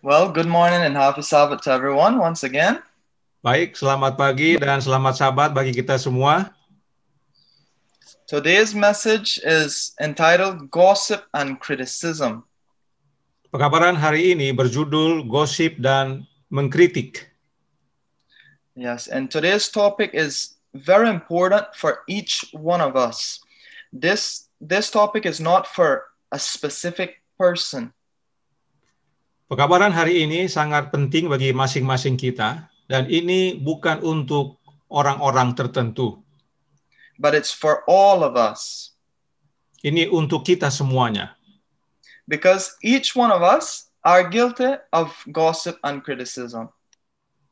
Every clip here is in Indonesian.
Well, good morning and happy Sabbath to everyone once again. Baik, selamat pagi dan selamat Sabat bagi kita semua. Today's message is entitled Gossip and Criticism. Pekabaran hari ini berjudul Gosip dan Mengkritik. Yes, and today's topic is very important for each one of us. This topic is not for a specific person. Pekabaran hari ini sangat penting bagi masing-masing kita, dan ini bukan untuk orang-orang tertentu. But it's for all of us. Ini untuk kita semuanya. Because each one of us are guilty of gossip and criticism.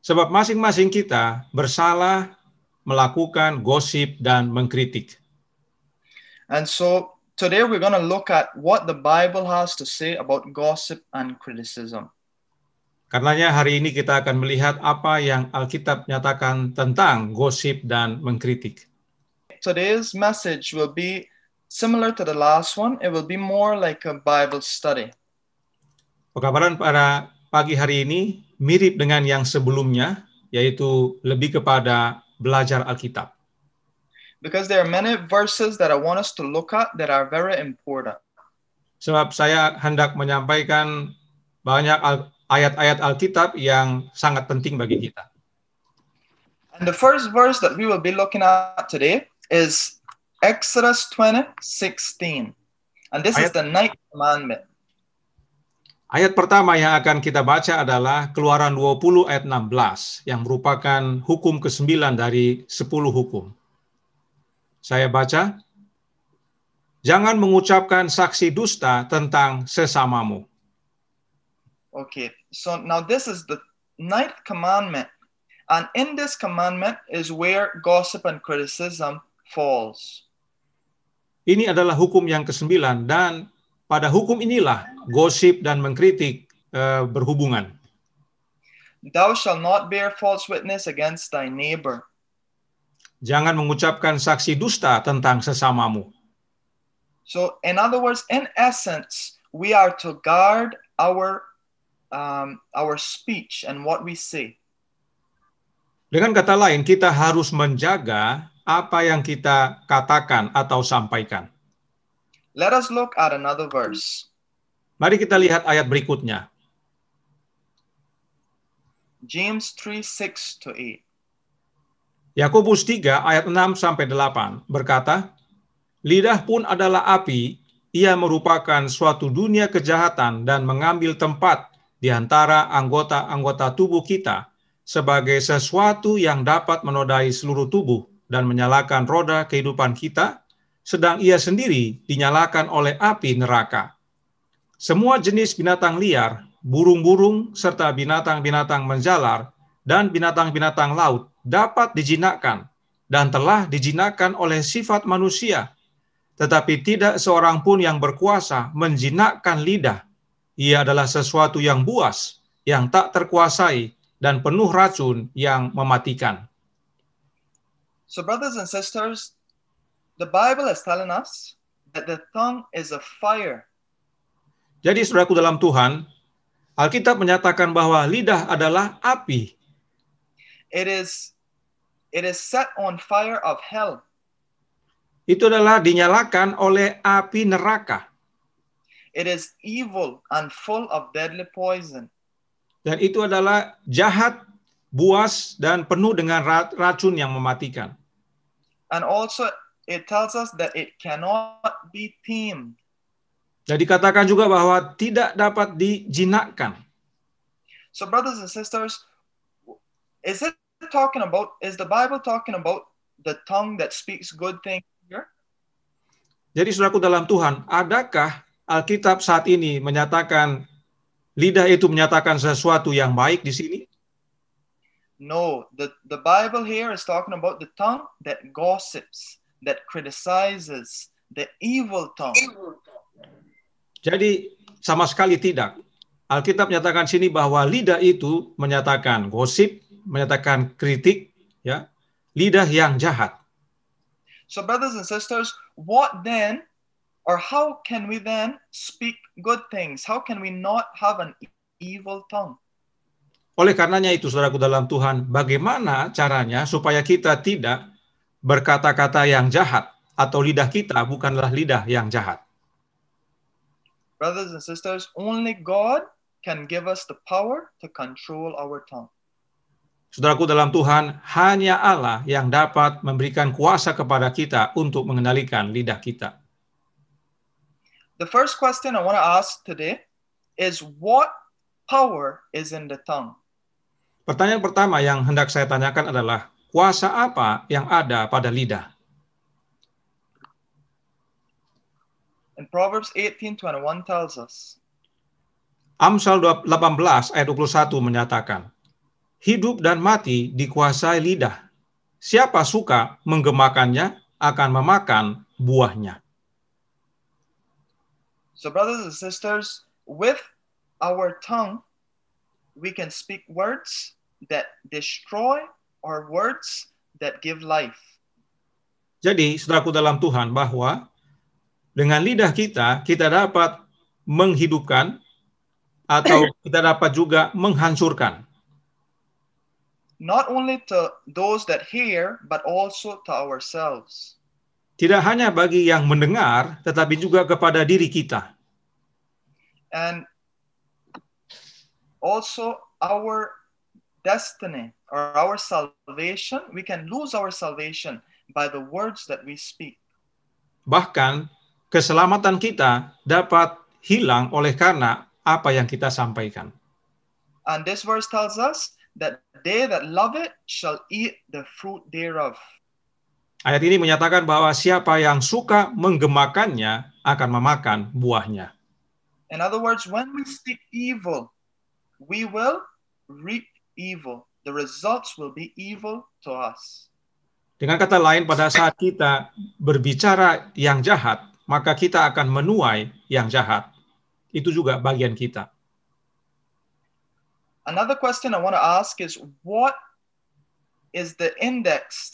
Sebab masing-masing kita bersalah melakukan gosip dan mengkritik. And so today we're going to look at what the Bible has to say about gossip and criticism. Karenanya hari ini kita akan melihat apa yang Alkitab nyatakan tentang gosip dan mengkritik. Today's message will be similar to the last one. It will be more like a Bible study. Pekabaran pada pagi hari ini mirip dengan yang sebelumnya, yaitu lebih kepada belajar Alkitab. Because there are many verses that I want us to look at that are very important. Sebab saya hendak menyampaikan banyak ayat-ayat Alkitab yang sangat penting bagi kita. And the first verse that we will be looking at today is Exodus 20:16. And this is the ninth commandment. Ayat pertama yang akan kita baca adalah Keluaran 20 ayat 16 yang merupakan hukum ke-9 dari 10 hukum. Saya baca, jangan mengucapkan saksi dusta tentang sesamamu. Okay, so now this is the ninth commandment. And in this commandment is where gossip and criticism falls. Ini adalah hukum yang ke-9 dan pada hukum inilah gosip dan mengkritik berhubungan. Thou shalt not bear false witness against thy neighbor. Jangan mengucapkan saksi dusta tentang sesamamu. So in other words, in essence, we are to guard our speech and what we say. Dengan kata lain, kita harus menjaga apa yang kita katakan atau sampaikan. Let us look at another verse. Mari kita lihat ayat berikutnya. James 3:6-8. Yakobus 3 ayat 6 sampai 8 berkata, lidah pun adalah api, ia merupakan suatu dunia kejahatan dan mengambil tempat di antara anggota-anggota tubuh kita sebagai sesuatu yang dapat menodai seluruh tubuh dan menyalakan roda kehidupan kita, sedang ia sendiri dinyalakan oleh api neraka. Semua jenis binatang liar, burung-burung, serta binatang-binatang menjalar, dan binatang-binatang laut dapat dijinakkan dan telah dijinakkan oleh sifat manusia. Tetapi tidak seorang pun yang berkuasa menjinakkan lidah. Ia adalah sesuatu yang buas, yang tak terkuasai, dan penuh racun yang mematikan. So brothers and sisters, the Bible is telling us that the tongue is a fire. Jadi saudaraku dalam Tuhan, Alkitab menyatakan bahwa lidah adalah api. It is set on fire of hell. Itu adalah dinyalakan oleh api neraka. It is evil and full of deadly poison. Dan itu adalah jahat, buas, dan penuh dengan racun yang mematikan. And also it tells us that it cannot be tamed. Dan dikatakan juga bahwa tidak dapat dijinakkan. So brothers and sisters, is the Bible talking about the tongue that speaks good things here? Jadi saudaraku dalam Tuhan, adakah Alkitab saat ini menyatakan lidah itu menyatakan sesuatu yang baik di sini? No, the Bible here is talking about the tongue that gossips, that criticizes, the evil tongue. Jadi sama sekali tidak. Alkitab menyatakan sini bahwa lidah itu menyatakan gosip, menyatakan kritik, ya, lidah yang jahat. So brothers and sisters, what then, or how can we then speak good things? How can we not have an evil tongue. Oleh karenanya itu, saudaraku dalam Tuhan, bagaimana caranya supaya kita tidak berkata-kata yang jahat, atau lidah kita bukanlah lidah yang jahat. Brothers and sisters, only God can give us the power to control our tongue. Saudaraku dalam Tuhan, hanya Allah yang dapat memberikan kuasa kepada kita untuk mengendalikan lidah kita. The first question I want to ask today is, what power is in the tongue? Pertanyaan pertama yang hendak saya tanyakan adalah, kuasa apa yang ada pada lidah? And Proverbs 18:21 tells us, Amsal 18 ayat 21 menyatakan, hidup dan mati dikuasai lidah. Siapa suka menggemakannya akan memakan buahnya. so brothers and sisters, with our tongue, we can speak words that destroy or words that give life. Jadi, saudaraku dalam Tuhan, bahwa dengan lidah kita dapat menghidupkan atau kita dapat juga menghancurkan. Not only to those that hear, but also to ourselves. Tidak hanya bagi yang mendengar, tetapi juga kepada diri kita. And also our destiny or our salvation, we can lose our salvation by the words that we speak. Bahkan, keselamatan kita dapat hilang oleh karena apa yang kita sampaikan. And this verse tells us that they that love it shall eat the fruit thereof. Ayat ini menyatakan bahwa siapa yang suka menggemakannya akan memakan buahnya. In other words, when we speak evil, we will reap evil. The results will be evil to us. Dengan kata lain, pada saat kita berbicara yang jahat, maka kita akan menuai yang jahat. Itu juga bagian kita. Another question I want to ask is, what is the index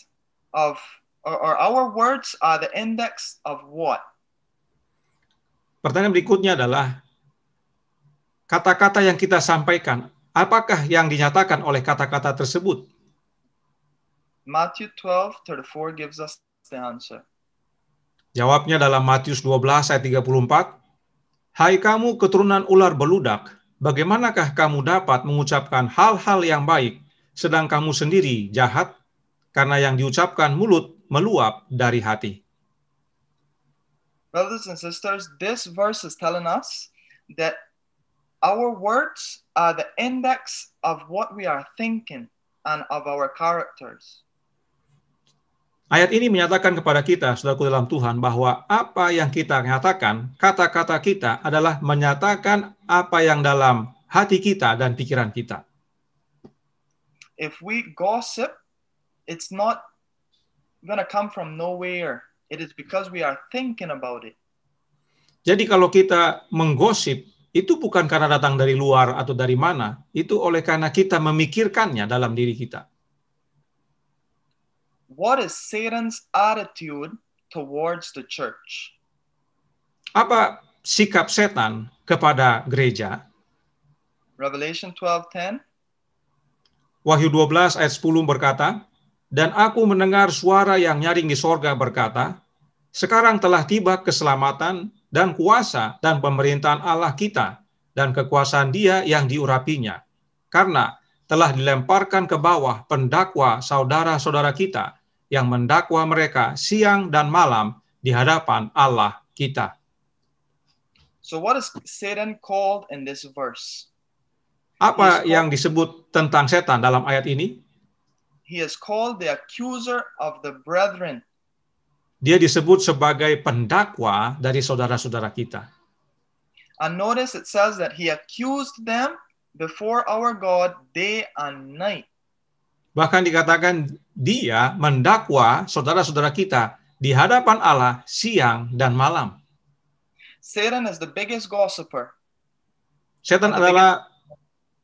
of, or our words are the index of what? Pertanyaan berikutnya adalah, kata-kata yang kita sampaikan, apakah yang dinyatakan oleh kata-kata tersebut? Matthew 12:34 gives us the answer. Jawabnya dalam Matius 12 ayat 34, hai kamu keturunan ular beludak, bagaimanakah kamu dapat mengucapkan hal-hal yang baik, sedang kamu sendiri jahat? Karena yang diucapkan mulut meluap dari hati. Brothers and sisters, this verse is telling us that our words are the index of what we are thinking and of our characters. Ayat ini menyatakan kepada kita, saudaraku dalam Tuhan, bahwa apa yang kita nyatakan, kata-kata kita adalah menyatakan apa yang dalam hati kita dan pikiran kita. If we gossip, it's not going to come from nowhere. It is because we are thinking about it. Jadi kalau kita menggosip, itu bukan karena datang dari luar atau dari mana, itu oleh karena kita memikirkannya dalam diri kita. What is Satan's attitude towards the church? Apa sikap setan kepada gereja? Revelation 12:10. Wahyu 12 ayat 10 berkata, dan aku mendengar suara yang nyaring di sorga berkata, sekarang telah tiba keselamatan dan kuasa dan pemerintahan Allah kita dan kekuasaan Dia yang diurapinya, karena telah dilemparkan ke bawah pendakwa saudara-saudara kita yang mendakwa mereka siang dan malam di hadapan Allah kita. So what is Satan called in this verse? Apa yang disebut tentang setan dalam ayat ini? He is called the accuser of the brethren. Dia disebut sebagai pendakwa dari saudara-saudara kita. And notice it says that he accused them before our God day and night. Bahkan dikatakan dia mendakwa saudara-saudara kita di hadapan Allah siang dan malam. Satan is the biggest gossiper. Setan adalah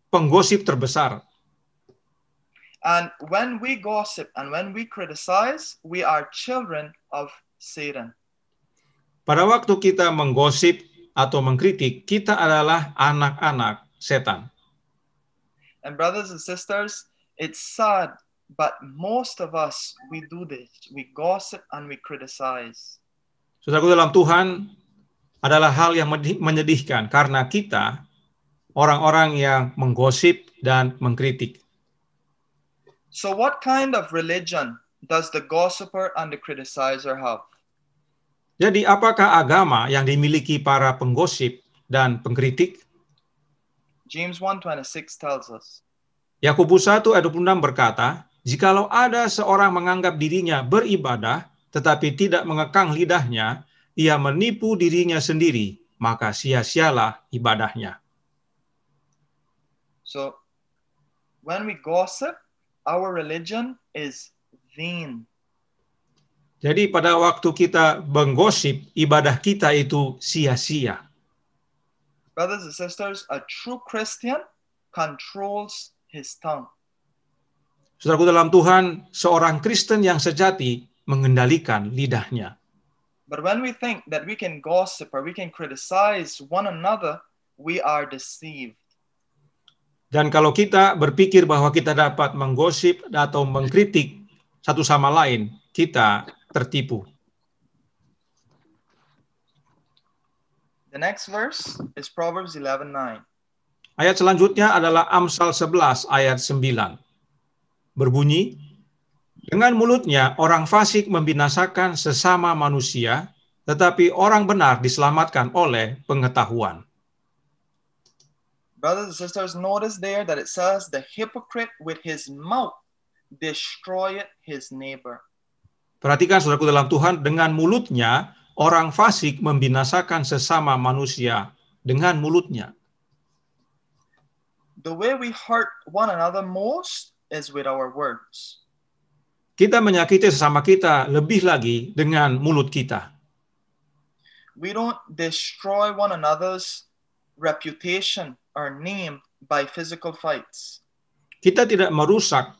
penggosip terbesar. And when we gossip and when we criticize, we are children of Satan. Pada waktu kita menggosip atau mengkritik, kita adalah anak-anak setan. And brothers and sisters, it's sad, but most of us, we do this. We gossip and we criticize. Saudaraku dalam Tuhan, adalah hal yang menyedihkan karena kita orang-orang yang menggosip dan mengkritik. So what kind of religion does the gossiper and the criticizer have? Jadi apakah agama yang dimiliki para penggosip dan pengkritik? James 1:26 tells us. Yakobus 1 ayat 26 berkata, jikalau ada seorang menganggap dirinya beribadah, tetapi tidak mengekang lidahnya, ia menipu dirinya sendiri, maka sia-sialah ibadahnya. So, when we gossip, our religion is vain. Jadi pada waktu kita menggosip, ibadah kita itu sia-sia. Brothers and sisters, a true Christian controls his tongue. Saudaraku dalam Tuhan, seorang Kristen yang sejati mengendalikan lidahnya. But when we think that we can gossip or we can criticize one another, we are deceived. Dan kalau kita berpikir bahwa kita dapat menggosip atau mengkritik satu sama lain, kita tertipu. The next verse is Proverbs 11:9. Ayat selanjutnya adalah Amsal 11 ayat 9. Berbunyi, dengan mulutnya orang fasik membinasakan sesama manusia, tetapi orang benar diselamatkan oleh pengetahuan. Brothers and sisters, notice there that it says the hypocrite with his mouth destroyeth his neighbor. Perhatikan saudaraku dalam Tuhan, dengan mulutnya orang fasik membinasakan sesama manusia dengan mulutnya. The way we hurt one another most is with our words. Kita menyakiti sesama kita lebih lagi dengan mulut kita. We don't destroy one another's reputation or name by physical fights. Kita tidak merusak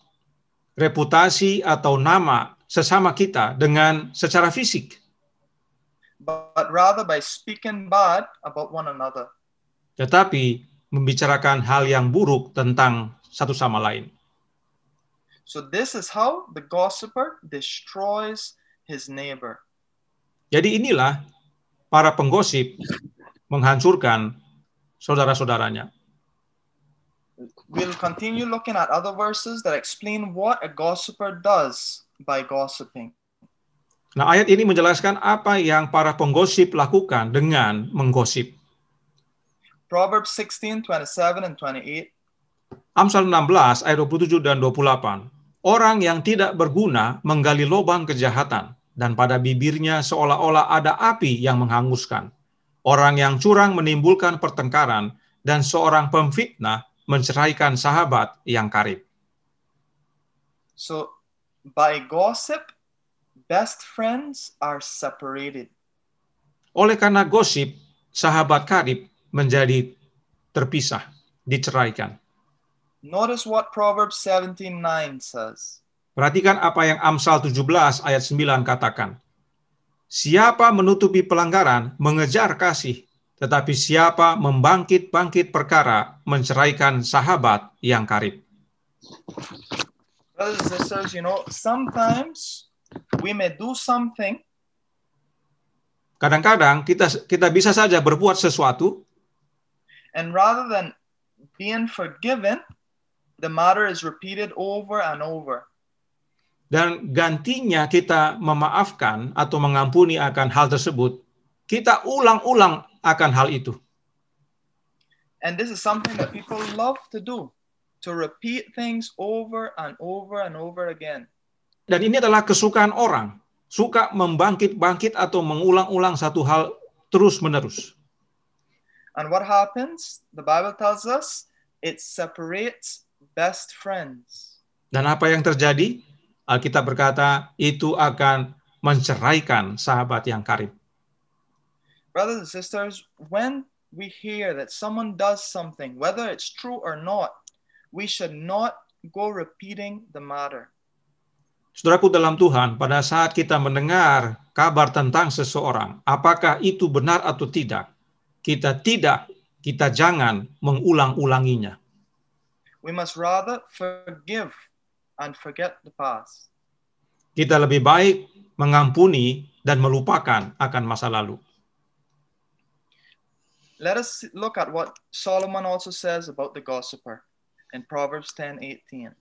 reputasi atau nama sesama kita dengan secara fisik, but rather by speaking bad about one another. tetapi membicarakan hal yang buruk tentang satu sama lain. So this is how the gossiper destroys his neighbor. Jadi inilah para penggosip menghancurkan saudara-saudaranya. We'll continue looking at other verses that explain what a gossiper does by gossiping. Nah, ayat ini menjelaskan apa yang para penggosip lakukan dengan menggosip. Proverbs 16:27 and 28. Amsal 16 ayat 27 dan 28. Orang yang tidak berguna menggali lubang kejahatan, dan pada bibirnya seolah-olah ada api yang menghanguskan. Orang yang curang menimbulkan pertengkaran, dan seorang pemfitnah menceraikan sahabat yang karib. So by gossip, best friends are separated. Oleh karena gosip, sahabat karib menjadi terpisah, diceraikan. Notice what Proverbs 17:9 says. Perhatikan apa yang Amsal 17 ayat 9 katakan. Siapa menutupi pelanggaran, mengejar kasih, tetapi siapa membangkit-bangkit perkara, menceraikan sahabat yang karib. Brothers and sisters, sometimes we may do something. Kadang-kadang kita bisa saja berbuat sesuatu, and rather than being forgiven, the matter is repeated over and over. dan gantinya kita memaafkan atau mengampuni akan hal tersebut, kita ulang-ulang akan hal itu. And this is something that people love to do, to repeat things over and over and over again. Dan ini adalah kesukaan orang, suka membangkit-bangkit atau mengulang-ulang satu hal terus-menerus. And what happens? The Bible tells us it separates best friends. Dan apa yang terjadi? Alkitab berkata itu akan menceraikan sahabat yang karib. Brothers and sisters, when we hear that someone does something, whether it's true or not, we should not go repeating the matter. Saudaraku dalam Tuhan, pada saat kita mendengar kabar tentang seseorang, apakah itu benar atau tidak, kita jangan mengulang-ulanginya. We must rather forgive and forget the past. Kita lebih baik mengampuni dan melupakan akan masa lalu. Let us look at what Solomon also says about the gossiper in Proverbs 10:18.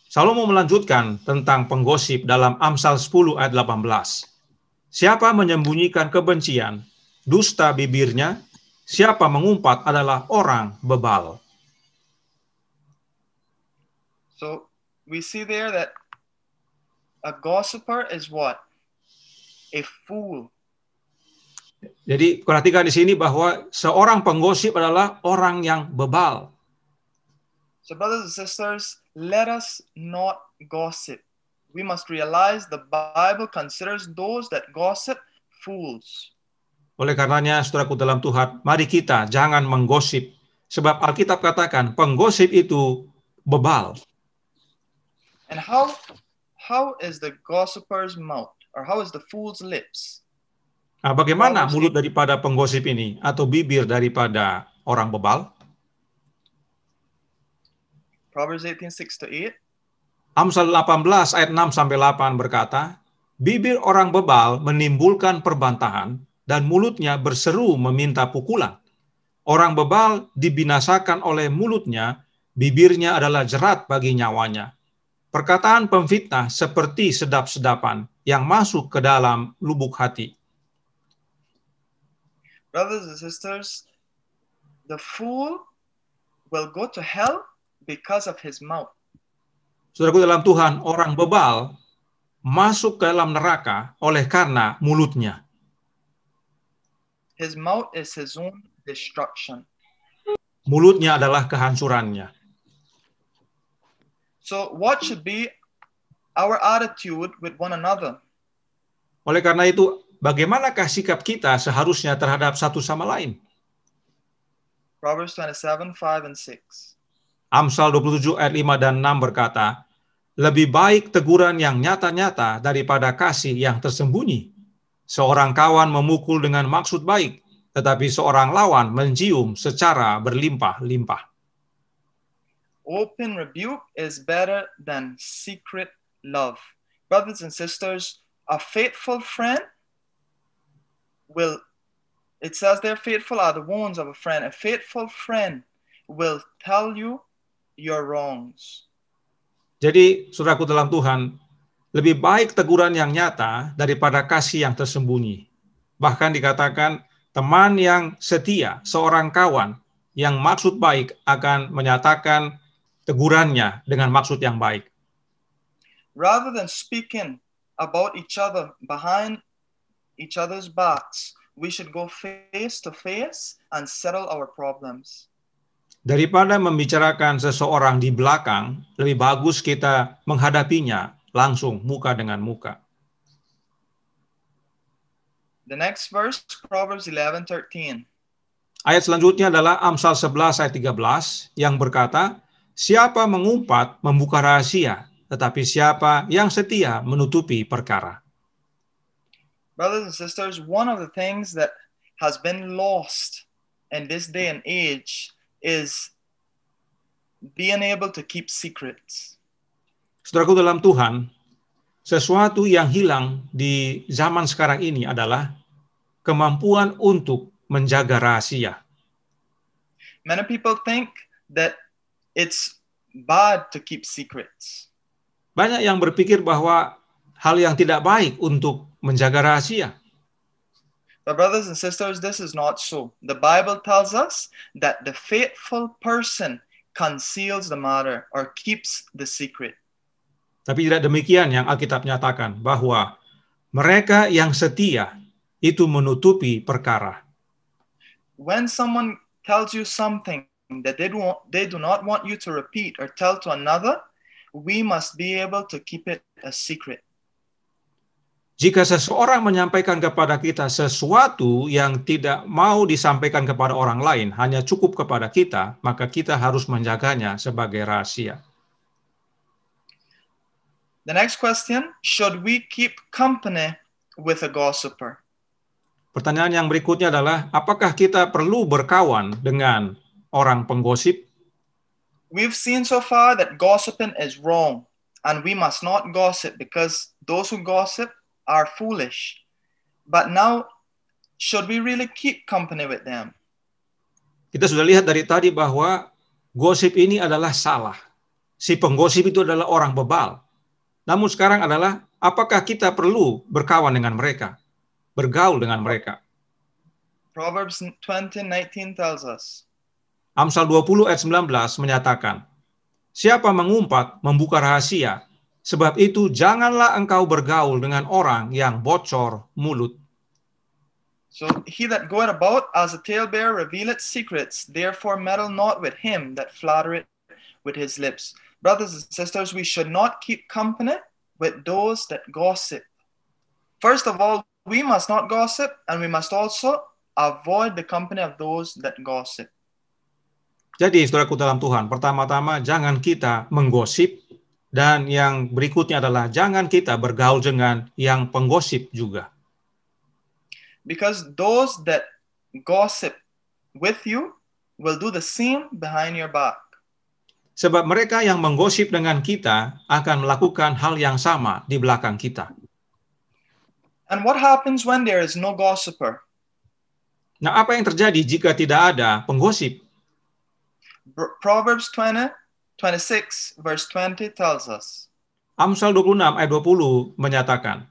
Salomo melanjutkan tentang penggosip dalam Amsal 10 ayat 18. Siapa menyembunyikan kebencian, dusta bibirnya, siapa mengumpat adalah orang bebal. So we see there that a gossiper is what? A fool. Jadi perhatikan di sini bahwa seorang penggosip adalah orang yang bebal. So brothers and sisters, let us not gossip. We must realize the Bible considers those that gossip fools. Oleh karenanya, saudaraku dalam Tuhan, mari kita jangan menggosip. Sebab Alkitab katakan penggosip itu bebal. And how is the gossiper's mouth, or how is the fool's lips? Nah, bagaimana mulut daripada penggosip ini atau bibir daripada orang bebal? Proverbs 18:6-8. Amsal 18 ayat 6 sampai 8 berkata, bibir orang bebal menimbulkan perbantahan dan mulutnya berseru meminta pukulan. Orang bebal dibinasakan oleh mulutnya, bibirnya adalah jerat bagi nyawanya. Perkataan pemfitnah seperti sedap-sedapan yang masuk ke dalam lubuk hati. Brothers and sisters, the fool will go to hell because of his mouth. Saudaraku dalam Tuhan, orang bebal masuk ke dalam neraka oleh karena mulutnya. His mouth is his own destruction. Mulutnya adalah kehancurannya. So what should be our attitude with one another? Oleh karena itu, bagaimanakah sikap kita seharusnya terhadap satu sama lain? Proverbs 27:5 and 6. Amsal 27 ayat 5 dan 6 berkata, lebih baik teguran yang nyata-nyata daripada kasih yang tersembunyi. Seorang kawan memukul dengan maksud baik, tetapi seorang lawan mencium secara berlimpah-limpah. Open rebuke is better than secret love. Brothers and sisters, a faithful friend it says they're faithful are the wounds of a friend. A faithful friend will tell you your wrongs. Jadi, saudaraku dalam Tuhan, lebih baik teguran yang nyata daripada kasih yang tersembunyi. Bahkan dikatakan, teman yang setia, seorang kawan yang maksud baik akan menyatakan tegurannya dengan maksud yang baik. Rather than speaking about each other behind each other's backs, we should go face to face and settle our problems. Daripada membicarakan seseorang di belakang, lebih bagus kita menghadapinya langsung muka dengan muka. The next verse, Proverbs 11:13. Ayat selanjutnya adalah Amsal 11 ayat 13 yang berkata, siapa mengumpat membuka rahasia, tetapi siapa yang setia menutupi perkara. Brothers and sisters, one of the things that has been lost in this day and age is being able to keep secrets. Saudaraku dalam Tuhan, sesuatu yang hilang di zaman sekarang ini adalah kemampuan untuk menjaga rahasia. Many people think that it's bad to keep secrets. Banyak yang berpikir bahwa hal yang tidak baik untuk menjaga rahasia. But brothers and sisters, this is not so. The Bible tells us that the faithful person conceals the matter or keeps the secret. Tapi tidak demikian yang Alkitab nyatakan, bahwa mereka yang setia itu menutupi perkara. When someone tells you something that they do not want you to repeat or tell to another, we must be able to keep it a secret. Jika seseorang menyampaikan kepada kita sesuatu yang tidak mau disampaikan kepada orang lain, hanya cukup kepada kita, maka kita harus menjaganya sebagai rahasia. The next question, should we keep company with a gossiper? Pertanyaan yang berikutnya adalah, apakah kita perlu berkawan dengan orang penggosip? We've seen so far that gossiping is wrong, and we must not gossip because those who gossip are foolish. But now, should we really keep company with them? Kita sudah lihat dari tadi bahwa gosip ini adalah salah. Si penggosip itu adalah orang bebal. Namun sekarang adalah, apakah kita perlu berkawan dengan mereka? Bergaul dengan mereka? Proverbs 20:19 tells us, Amsal 20 ayat 19 menyatakan, siapa mengumpat membuka rahasia, sebab itu janganlah engkau bergaul dengan orang yang bocor mulut. so he that goeth about as a talebearer revealeth secrets, therefore meddle not with him that flattereth with his lips. Brothers and sisters, we should not keep company with those that gossip. First of all, we must not gossip, and we must also avoid the company of those that gossip. Jadi, saudaraku dalam Tuhan, pertama-tama jangan kita menggosip, dan yang berikutnya adalah jangan kita bergaul dengan yang penggosip juga. Because those that gossip with you will do the same behind your back. Sebab mereka yang menggosip dengan kita akan melakukan hal yang sama di belakang kita. And what happens when there is no gossiper? Nah, apa yang terjadi jika tidak ada penggosip? Proverbs 26 verse 20 tells us, Amsal 26 ayat 20 menyatakan,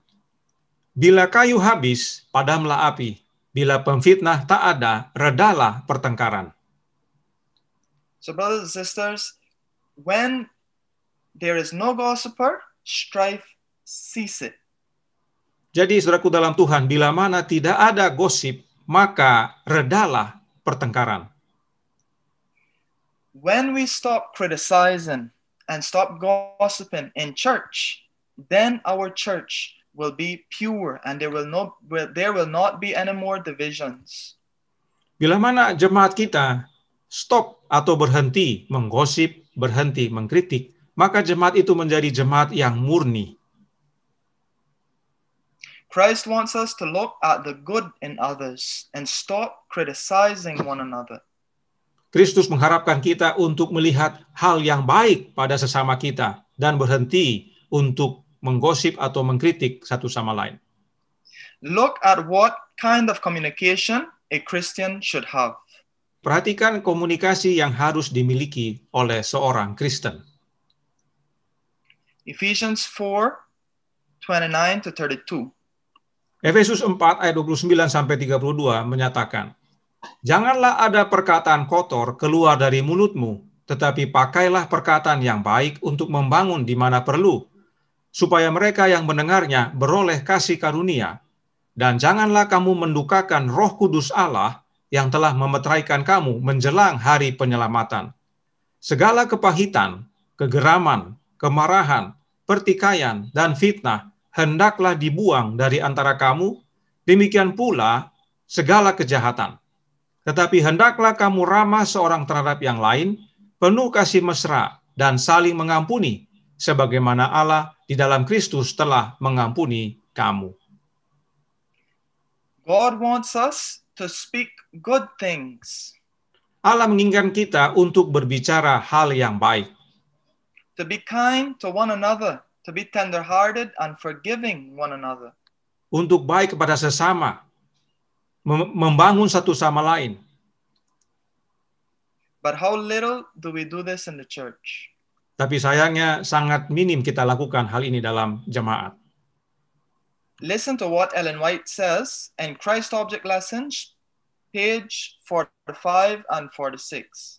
bila kayu habis, padamlah api. Bila pemfitnah tak ada, redalah pertengkaran. So brothers and sisters, when there is no gossiper, strife ceaseth. Jadi, saudaraku dalam Tuhan, bila mana tidak ada gosip, maka redalah pertengkaran. When we stop criticizing and stop gossiping in church, then our church will be pure and there will not be any more divisions. Bila mana jemaat kita stop atau berhenti menggosip, berhenti mengkritik, maka jemaat itu menjadi jemaat yang murni. Christ wants us to look at the good in others and stop criticizing one another. Kristus mengharapkan kita untuk melihat hal yang baik pada sesama kita dan berhenti untuk menggosip atau mengkritik satu sama lain. Look at what kind of communication a Christian should have. Perhatikan komunikasi yang harus dimiliki oleh seorang Kristen. Ephesians 4:29 to 32. Efesus 4 ayat 29 sampai 32 menyatakan, janganlah ada perkataan kotor keluar dari mulutmu, tetapi pakailah perkataan yang baik untuk membangun di mana perlu, supaya mereka yang mendengarnya beroleh kasih karunia. Dan janganlah kamu mendukakan Roh Kudus Allah yang telah memeteraikan kamu menjelang hari penyelamatan. Segala kepahitan, kegeraman, kemarahan, pertikaian, dan fitnah hendaklah dibuang dari antara kamu, demikian pula segala kejahatan. Tetapi hendaklah kamu ramah seorang terhadap yang lain, penuh kasih mesra dan saling mengampuni, sebagaimana Allah di dalam Kristus telah mengampuni kamu. God wants us to speak good things, Allah menginginkan kita untuk berbicara hal yang baik, to be kind to one another, to be tender-hearted and forgiving one another. untuk baik kepada sesama, membangun satu sama lain. But how little do we do this in the church? Tapi sayangnya sangat minim kita lakukan hal ini dalam jemaat. Listen to what Ellen White says in Christ Object Lessons, page 45 and 46.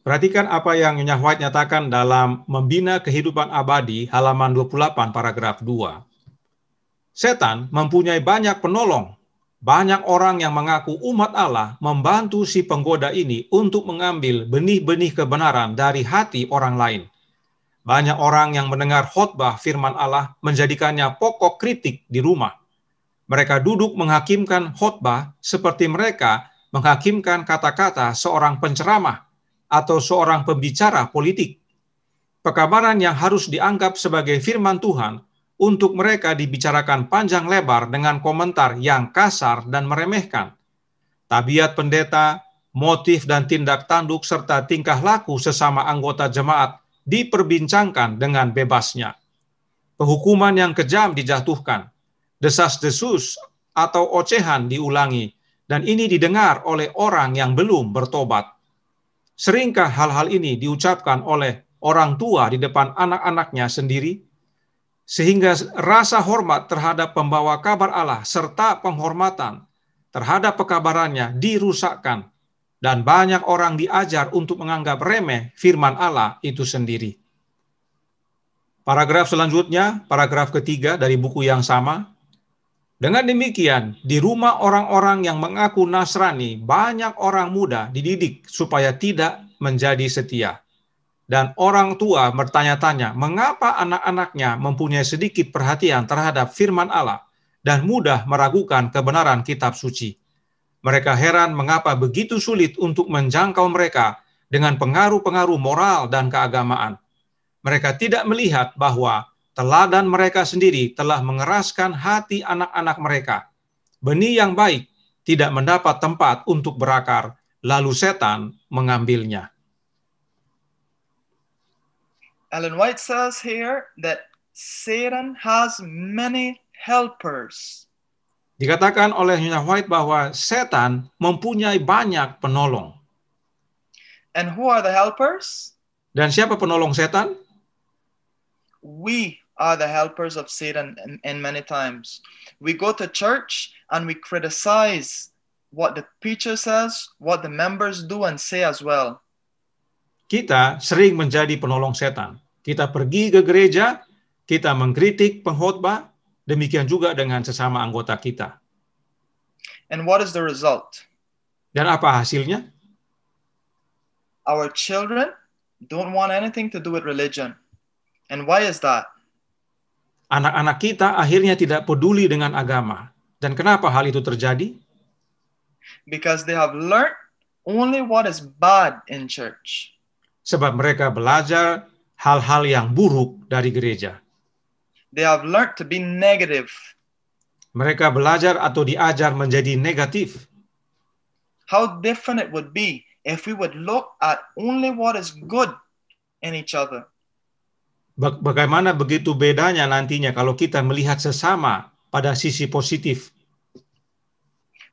Perhatikan apa yang Nyonya White nyatakan dalam Membina Kehidupan Abadi, halaman 28, paragraf 2. Setan mempunyai banyak penolong. Banyak orang yang mengaku umat Allah membantu si penggoda ini untuk mengambil benih-benih kebenaran dari hati orang lain. Banyak orang yang mendengar khotbah firman Allah menjadikannya pokok kritik di rumah. Mereka duduk menghakimkan khotbah seperti mereka menghakimkan kata-kata seorang penceramah atau seorang pembicara politik. Pekabaran yang harus dianggap sebagai firman Tuhan untuk mereka dibicarakan panjang lebar dengan komentar yang kasar dan meremehkan. Tabiat pendeta motif dan tindak tanduk serta tingkah laku sesama anggota jemaat diperbincangkan dengan bebasnya. Penghukuman yang kejam dijatuhkan, desas-desus atau ocehan diulangi, dan ini didengar oleh orang yang belum bertobat. Seringkah hal-hal ini diucapkan oleh orang tua di depan anak-anaknya sendiri, sehingga rasa hormat terhadap pembawa kabar Allah serta penghormatan terhadap pekabarannya dirusakkan, dan banyak orang diajar untuk menganggap remeh firman Allah itu sendiri. Paragraf selanjutnya, paragraf ketiga dari buku yang sama. Dengan demikian, di rumah orang-orang yang mengaku Nasrani, banyak orang muda dididik supaya tidak menjadi setia. Dan orang tua bertanya-tanya mengapa anak-anaknya mempunyai sedikit perhatian terhadap firman Allah dan mudah meragukan kebenaran kitab suci. Mereka heran mengapa begitu sulit untuk menjangkau mereka dengan pengaruh-pengaruh moral dan keagamaan. Mereka tidak melihat bahwa teladan mereka sendiri telah mengeraskan hati anak-anak mereka. Benih yang baik tidak mendapat tempat untuk berakar, lalu setan mengambilnya. Ellen White says here that Satan has many helpers. Dikatakan oleh Nyonya White bahwa setan mempunyai banyak penolong. And who are the helpers? Dan siapa penolong setan? We are the helpers of Satan in many times. We go to church and we criticize what the preacher says, what the members do and say as well. Kita sering menjadi penolong setan. Kita pergi ke gereja, kita mengkritik pengkhotbah, demikian juga dengan sesama anggota kita. And what is the result? Dan apa hasilnya? Our children don't want anything to do with religion. And why is that? Anak-anak kita akhirnya tidak peduli dengan agama. Dan kenapa hal itu terjadi? Because they have learned only what is bad in church. Sebab mereka belajar hal-hal yang buruk dari gereja. They have learned to be negative. Mereka belajar atau diajar menjadi negatif. How different it would be if we would look at only what is good in each other. Bagaimana begitu bedanya nantinya kalau kita melihat sesama pada sisi positif.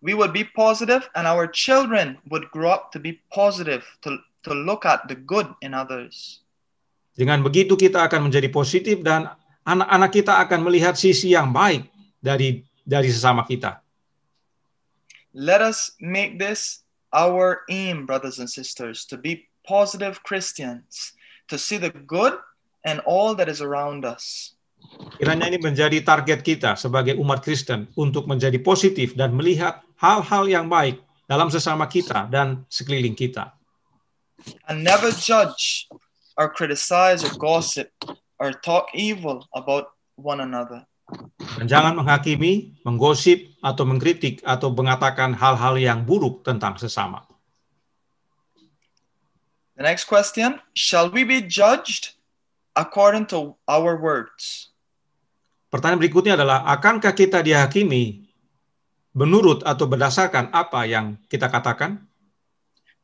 We would be positive and our children would grow up to be positive, to look at the good in others. Dengan begitu kita akan menjadi positif dan anak-anak kita akan melihat sisi yang baik dari sesama kita. Let us make this our aim, brothers and sisters, to be positive Christians, to see the good and all that is around us. Kiranya ini menjadi target kita sebagai umat Kristen untuk menjadi positif dan melihat hal-hal yang baik dalam sesama kita dan sekeliling kita. And never judge or criticize or gossip or talk evil about one another. Dan jangan menghakimi, menggosip, atau mengkritik, atau mengatakan hal-hal yang buruk tentang sesama. The next question, shall we be judged according to our words? Pertanyaan berikutnya adalah, akankah kita dihakimi menurut atau berdasarkan apa yang kita katakan?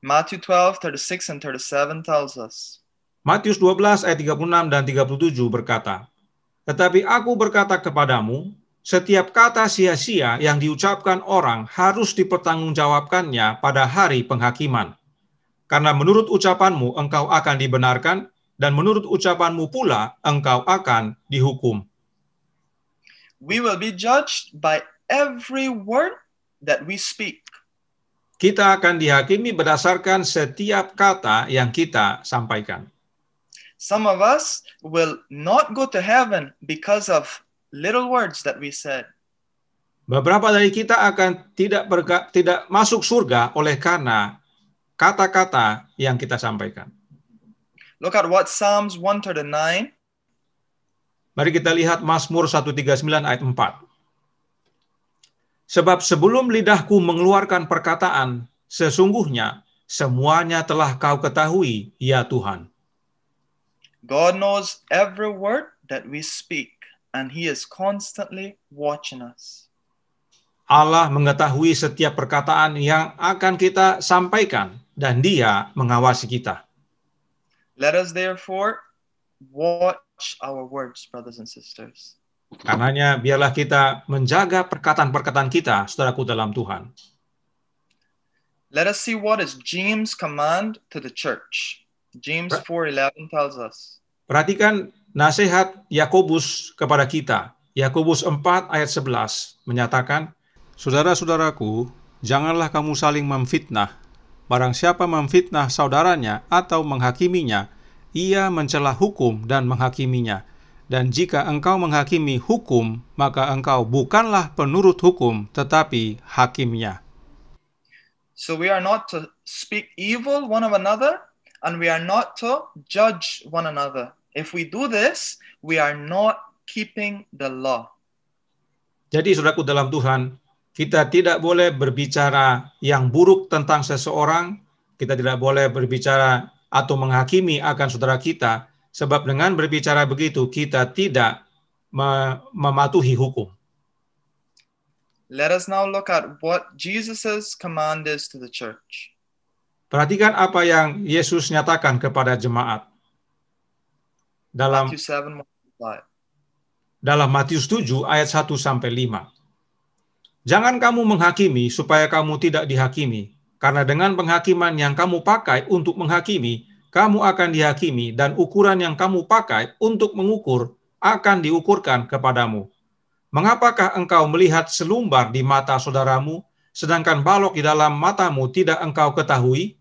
Matthew 12:36 and 37 tells us. Matius 12 ayat 36 dan 37 berkata, "Tetapi aku berkata kepadamu, setiap kata sia-sia yang diucapkan orang harus dipertanggungjawabkannya pada hari penghakiman. Karena menurut ucapanmu engkau akan dibenarkan, dan menurut ucapanmu pula engkau akan dihukum." We will be judged by every word that we speak. Kita akan dihakimi berdasarkan setiap kata yang kita sampaikan. Some of us will not go to heaven because of little words that we said. Beberapa dari kita akan tidak masuk surga oleh karena kata-kata yang kita sampaikan. Look at what Psalms 139. Mari kita lihat Mazmur 139 ayat 4. Sebab sebelum lidahku mengeluarkan perkataan, sesungguhnya semuanya telah kau ketahui, ya Tuhan. God knows every word that we speak, and He is constantly watching us. Allah mengetahui setiap perkataan yang akan kita sampaikan dan Dia mengawasi kita. Let us therefore watch our words, brothers and sisters. Karenanya biarlah kita menjaga perkataan-perkataan kita, saudaraku dalam Tuhan. Let us see what is James' command to the church. James 4:11 tells us. Perhatikan nasihat Yakobus kepada kita. Yakobus 4 ayat 11 menyatakan, "Saudara-saudaraku, janganlah kamu saling memfitnah. Barang siapa memfitnah saudaranya atau menghakiminya, ia mencela hukum dan menghakiminya. Dan jika engkau menghakimi hukum, maka engkau bukanlah penurut hukum, tetapi hakimnya." So we are not to speak evil one of another, and we are not to judge one another. If we do this, we are not keeping the law. Jadi saudaraku dalam Tuhan, kita tidak boleh berbicara yang buruk tentang seseorang, kita tidak boleh berbicara atau menghakimi akan saudara kita, sebab dengan berbicara begitu kita tidak mematuhi hukum. Let us now look at what Jesus' command is to the church. Perhatikan apa yang Yesus nyatakan kepada jemaat. Matthew 7:5. Dalam Matius 7 ayat 1 sampai 5. Jangan kamu menghakimi supaya kamu tidak dihakimi, karena dengan penghakiman yang kamu pakai untuk menghakimi, kamu akan dihakimi, dan ukuran yang kamu pakai untuk mengukur akan diukurkan kepadamu. Mengapakah engkau melihat selumbar di mata saudaramu, sedangkan balok di dalam matamu tidak engkau ketahui?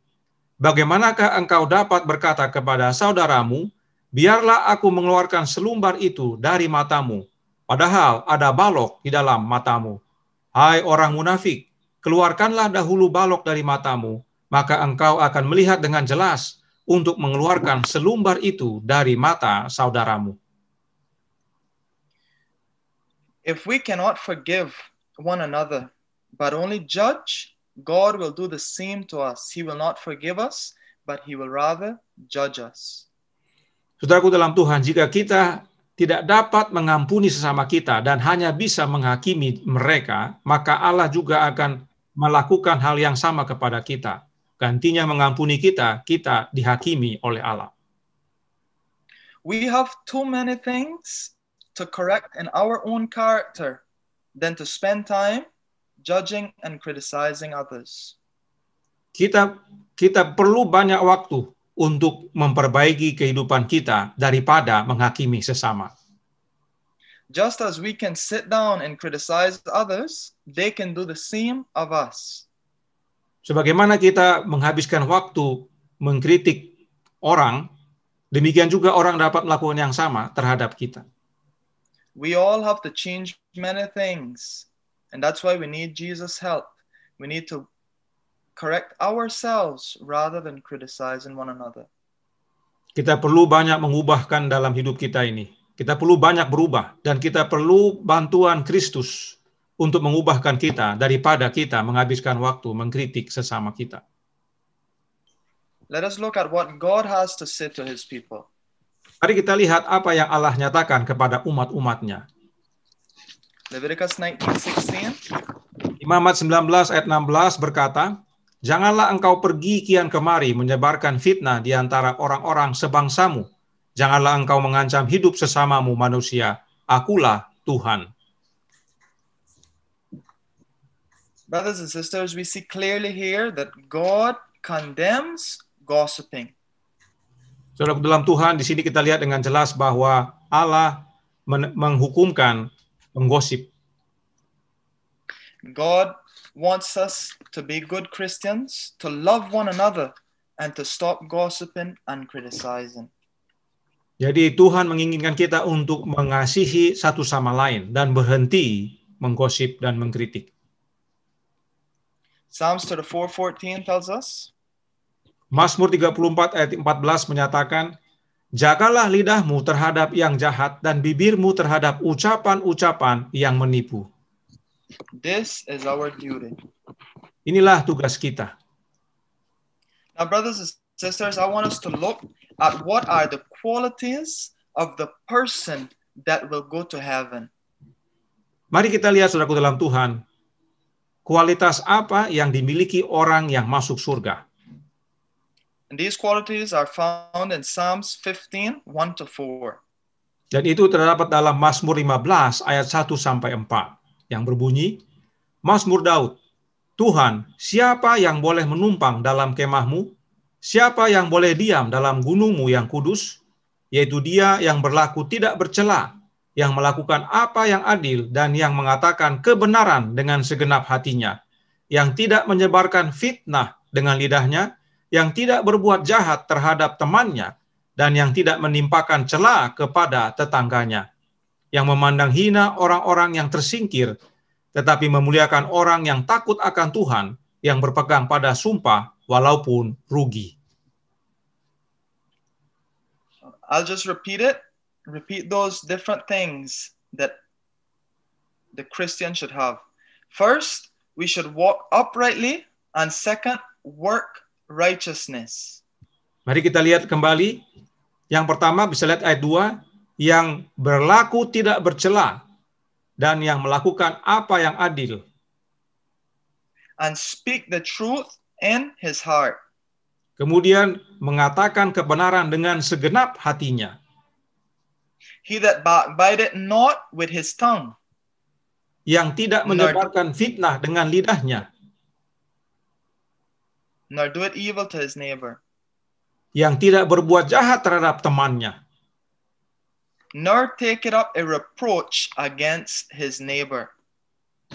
Bagaimanakah engkau dapat berkata kepada saudaramu, biarlah aku mengeluarkan selumbar itu dari matamu, padahal ada balok di dalam matamu? Hai orang munafik, keluarkanlah dahulu balok dari matamu, maka engkau akan melihat dengan jelas untuk mengeluarkan selumbar itu dari mata saudaramu. If we cannot forgive one another, but only judge, God will do the same to us. He will not forgive us, but He will rather judge us. Saudaraku dalam Tuhan, jika kita tidak dapat mengampuni sesama kita dan hanya bisa menghakimi mereka, maka Allah juga akan melakukan hal yang sama kepada kita. Gantinya mengampuni kita, kita dihakimi oleh Allah. We have too many things to correct in our own character than to spend time judging and criticizing others. Kita perlu banyak waktu untuk memperbaiki kehidupan kita daripada menghakimi sesama. Just as we can sit down and criticize others, they can do the same of us. Sebagaimana kita menghabiskan waktu mengkritik orang, demikian juga orang dapat melakukan yang sama terhadap kita. We all have to change many things, and that's why we need Jesus' help. We need to correct ourselves rather than criticizing one another. Kita perlu banyak mengubahkan dalam hidup kita ini. Kita perlu banyak berubah, dan kita perlu bantuan Kristus untuk mengubahkan kita daripada kita menghabiskan waktu mengkritik sesama kita. Let us look at what God has to say to His people. Mari kita lihat apa yang Allah nyatakan kepada umat-umatnya. Leviticus 19:16. Imamat 19 ayat 16 berkata, "Janganlah engkau pergi kian kemari menyebarkan fitnah di antara orang-orang sebangsamu. Janganlah engkau mengancam hidup sesamamu manusia. Akulah Tuhan." Brothers and sisters, we see clearly here that God condemns gossiping. Saudara dalam Tuhan, di sini kita lihat dengan jelas bahwa Allah menghukumkan penggosip. God wants us to be good Christians, to love one another, and to stop gossiping and criticizing. Jadi Tuhan menginginkan kita untuk mengasihi satu sama lain dan berhenti menggosip dan mengkritik. Psalms 34:14 tells us, Mazmur 34 ayat 14 menyatakan, "Jagalah lidahmu terhadap yang jahat dan bibirmu terhadap ucapan-ucapan yang menipu." this is our duty. Inilah tugas kita. Now, brothers and sisters, I want us to look at what are the qualities of the person that will go to heaven. Mari kita lihat, saudaraku dalam Tuhan, kualitas apa yang dimiliki orang yang masuk surga. And these qualities are found in Psalms 15, 1-4. Dan itu terdapat dalam Mazmur 15 ayat 1-4 yang berbunyi, Mazmur Daud, Tuhan, siapa yang boleh menumpang dalam kemahmu? Siapa yang boleh diam dalam gunungmu yang kudus? Yaitu dia yang berlaku tidak bercela, yang melakukan apa yang adil dan yang mengatakan kebenaran dengan segenap hatinya, yang tidak menyebarkan fitnah dengan lidahnya, yang tidak berbuat jahat terhadap temannya, dan yang tidak menimpakan cela kepada tetangganya, yang memandang hina orang-orang yang tersingkir, tetapi memuliakan orang yang takut akan Tuhan, yang berpegang pada sumpah walaupun rugi. I'll just repeat those different things that the Christian should have. First, we should walk uprightly, and second, work righteousness. Mari kita lihat kembali. Yang pertama bisa lihat ayat 2, yang berlaku tidak bercela dan yang melakukan apa yang adil. And speak the truth in his heart. Kemudian mengatakan kebenaran dengan segenap hatinya. He that backbiteth not with his tongue. Yang tidak menyebarkan fitnah dengan lidahnya. Nor doeth evil to his neighbor. Yang tidak berbuat jahat terhadap temannya. Nor taketh up a reproach against his neighbor.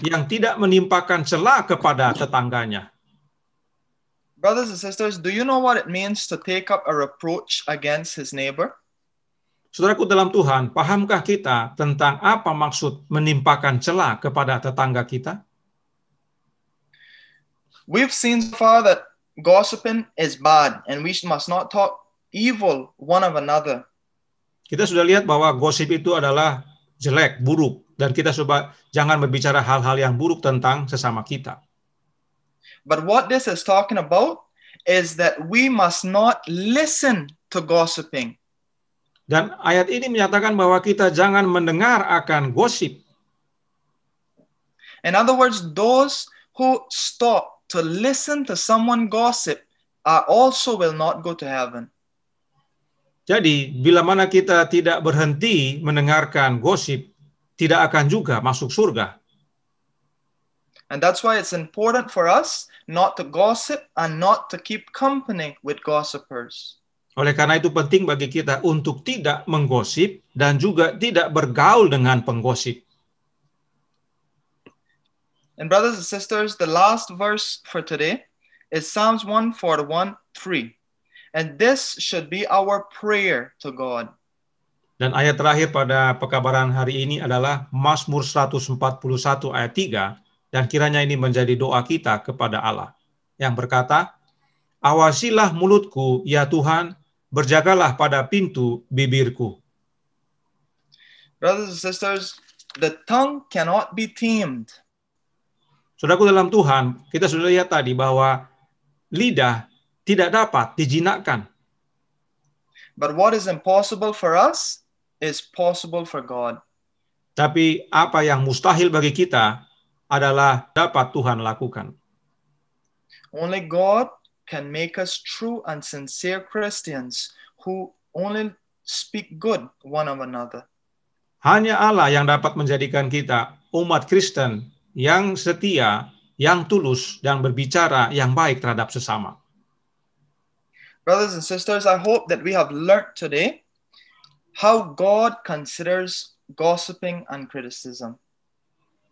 Yang tidak menimpakan cela kepada tetangganya. Brothers and sisters, do you know what it means to take up a reproach against his neighbor? Saudaraku dalam Tuhan, pahamkah kita tentang apa maksud menimpakan cela kepada tetangga kita? We've seen so far that gossiping is bad and we must not talk evil one of another. Kita sudah lihat bahwa gosip itu adalah jelek, buruk, dan kita coba jangan berbicara hal-hal yang buruk tentang sesama kita. But what this is talking about is that we must not listen to gossiping. Dan ayat ini menyatakan bahwa kita jangan mendengar akan gosip. In other words, those who stop to listen to someone gossip also will not go to heaven. Jadi, bila mana kita tidak berhenti mendengarkan gosip, tidak akan juga masuk surga. And that's why it's important for us not to gossip and not to keep company with gossipers. Oleh karena itu penting bagi kita untuk tidak menggosip dan juga tidak bergaul dengan penggosip. And brothers and sisters, the last verse for today is Psalms 141:3. And this should be our prayer to God. Dan ayat terakhir pada pekabaran hari ini adalah Mazmur 141 ayat 3, dan kiranya ini menjadi doa kita kepada Allah, yang berkata, awasilah mulutku, ya Tuhan, berjagalah pada pintu bibirku. Brothers and sisters, the tongue cannot be tamed. Saudaraku dalam Tuhan, kita sudah lihat tadi bahwa lidah tidak dapat dijinakkan. But what is impossible for us is possible for God. Tapi apa yang mustahil bagi kita adalah dapat Tuhan lakukan. Only God can make us true and sincere Christians who only speak good one of another. Hanya Allah yang dapat menjadikan kita umat Kristen yang setia, yang tulus, dan berbicara yang baik terhadap sesama. Brothers and sisters, I hope that we have learned today how God considers gossiping and criticism.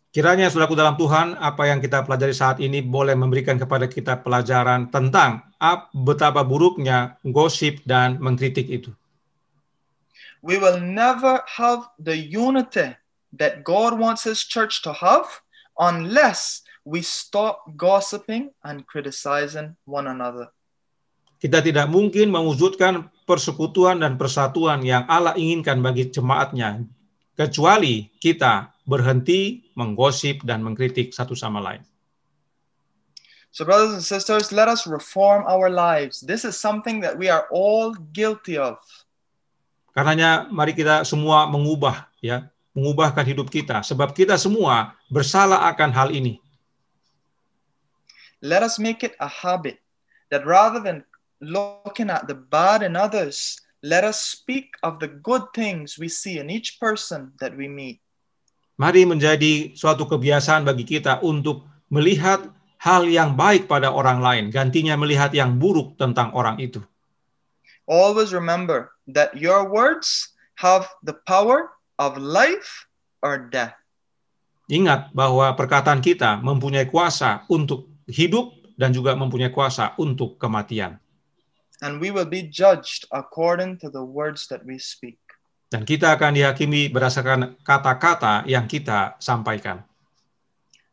Kiranya, saudaraku dalam Tuhan, apa yang kita pelajari saat ini boleh memberikan kepada kita pelajaran tentang betapa buruknya gosip dan mengkritik itu. We will never have the unity that God wants His church to have unless we stop gossiping and criticizing one another. Kita tidak mungkin mewujudkan persekutuan dan persatuan yang Allah inginkan bagi jemaatnya, kecuali kita berhenti menggosip dan mengkritik satu sama lain. So brothers and sisters, let us reform our lives. This is something that we are all guilty of. Karenanya mari kita semua mengubahkan hidup kita, sebab kita semua bersalah akan hal ini. let us make it a habit that rather than looking at the bad in others, let us speak of the good things we see in each person that we meet. Mari menjadi suatu kebiasaan bagi kita untuk melihat hal yang baik pada orang lain, gantinya melihat yang buruk tentang orang itu. Always remember that your words have the power of life or death. Ingat bahwa perkataan kita mempunyai kuasa untuk hidup dan juga mempunyai kuasa untuk kematian. And we will be judged according to the words that we speak. Dan kita akan dihakimi berdasarkan kata-kata yang kita sampaikan.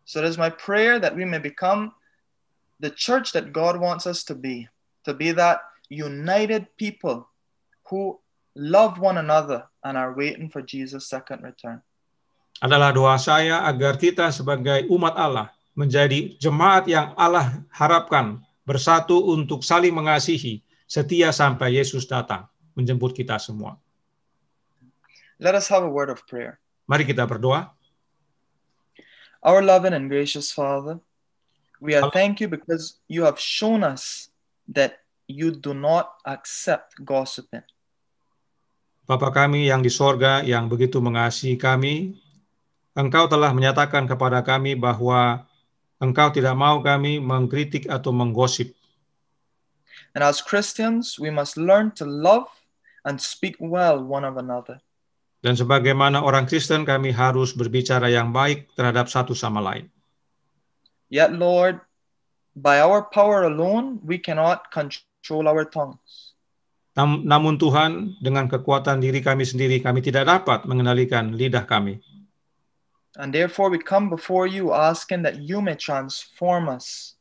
So it is my prayer that we may become the church that God wants us to be that united people who love one another and are waiting for Jesus' second return. Adalah doa saya agar kita sebagai umat Allah menjadi jemaat yang Allah harapkan bersatu untuk saling mengasihi, setia sampai Yesus datang menjemput kita semua. Let us have a word of prayer. Mari kita berdoa. Our loving and gracious Father, we thank you because you have shown us that you do not accept gossiping. Bapa kami yang di sorga yang begitu mengasihi kami, Engkau telah menyatakan kepada kami bahwa Engkau tidak mau kami mengkritik atau menggosip. And as Christians, we must learn to love and speak well one of another. Dan sebagaimana orang Kristen, kami harus berbicara yang baik terhadap satu sama lain. Yet, Lord, by our power alone, we cannot control our tongues. Namun Tuhan, dengan kekuatan diri kami sendiri, kami tidak dapat mengendalikan lidah kami. And therefore we come before you asking that you may transform us.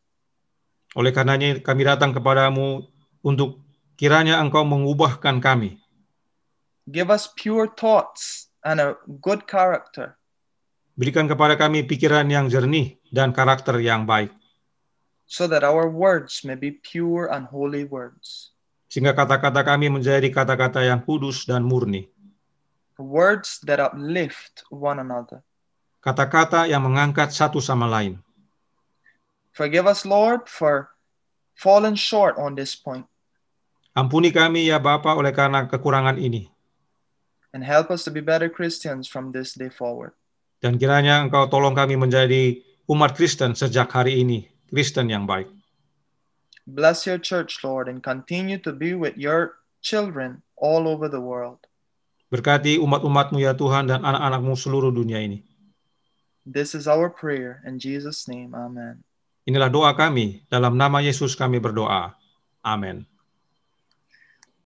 Oleh karenanya kami datang kepadamu untuk kiranya Engkau mengubahkan kami. Give us pure thoughts and a good character. Berikan kepada kami pikiran yang jernih dan karakter yang baik. So that our words may be pure and holy words. Sehingga kata-kata kami menjadi kata-kata yang kudus dan murni. Words that uplift one another. Kata-kata yang mengangkat satu sama lain. Forgive us, Lord, for falling short on this point. Ampuni kami ya Bapa oleh karena kekurangan ini. And help us to be better Christians from this day forward. Dan kiranya Engkau tolong kami menjadi umat Kristen sejak hari ini, Kristen yang baik. Bless your church, Lord, and continue to be with your children all over the world. Berkati umat-umat-Mu ya Tuhan dan anak-anak-Mu seluruh dunia ini. This is our prayer in Jesus' name. Amen. Inilah doa kami, dalam nama Yesus kami berdoa. Amin.